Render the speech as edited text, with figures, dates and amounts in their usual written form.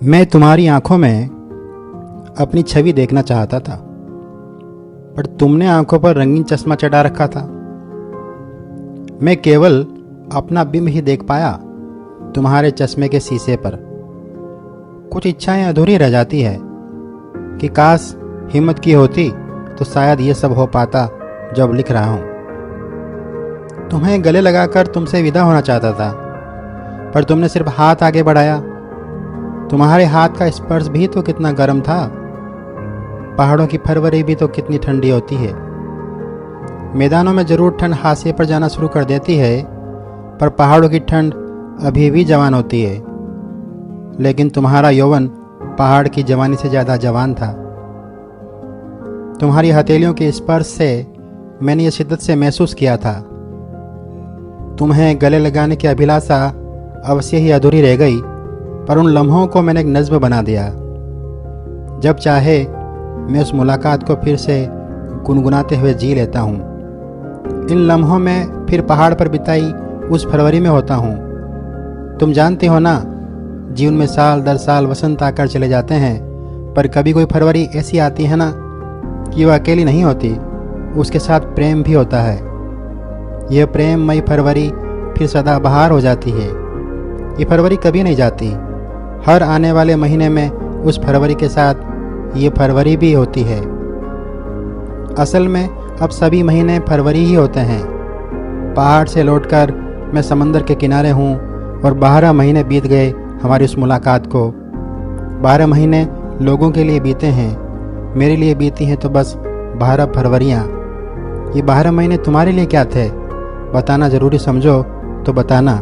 मैं तुम्हारी आंखों में अपनी छवि देखना चाहता था, पर तुमने आंखों पर रंगीन चश्मा चढ़ा रखा था। मैं केवल अपना बिंब ही देख पाया तुम्हारे चश्मे के शीशे पर। कुछ इच्छाएं अधूरी रह जाती है कि काश हिम्मत की होती तो शायद ये सब हो पाता जो अब लिख रहा हूं। तुम्हें गले लगाकर तुमसे विदा होना चाहता था, पर तुमने सिर्फ हाथ आगे बढ़ाया। तुम्हारे हाथ का स्पर्श भी तो कितना गर्म था। पहाड़ों की फरवरी भी तो कितनी ठंडी होती है। मैदानों में जरूर ठंड हाशिए पर जाना शुरू कर देती है, पर पहाड़ों की ठंड अभी भी जवान होती है। लेकिन तुम्हारा यौवन पहाड़ की जवानी से ज़्यादा जवान था। तुम्हारी हथेलियों के स्पर्श से मैंने ये शिद्दत से महसूस किया था। तुम्हें गले लगाने की अभिलाषा अवश्य ही अधूरी रह गई, पर उन लम्हों को मैंने एक नज़्म बना दिया। जब चाहे मैं उस मुलाकात को फिर से गुनगुनाते हुए जी लेता हूँ। इन लम्हों में फिर पहाड़ पर बिताई उस फरवरी में होता हूँ। तुम जानते हो ना, जीवन में साल दर साल वसंत आकर चले जाते हैं, पर कभी कोई फरवरी ऐसी आती है ना कि वह अकेली नहीं होती, उसके साथ प्रेम भी होता है। यह प्रेममयी फरवरी फिर सदाबहार हो जाती है। ये फरवरी कभी नहीं जाती। हर आने वाले महीने में उस फरवरी के साथ ये फरवरी भी होती है। असल में अब सभी महीने फरवरी ही होते हैं। पहाड़ से लौटकर मैं समंदर के किनारे हूँ और 12 महीने बीत गए हमारी उस मुलाकात को। 12 महीने लोगों के लिए बीते हैं, मेरे लिए बीती हैं तो बस 12 फरवरियाँ। ये 12 महीने तुम्हारे लिए क्या थे? बताना ज़रूरी समझो तो बताना।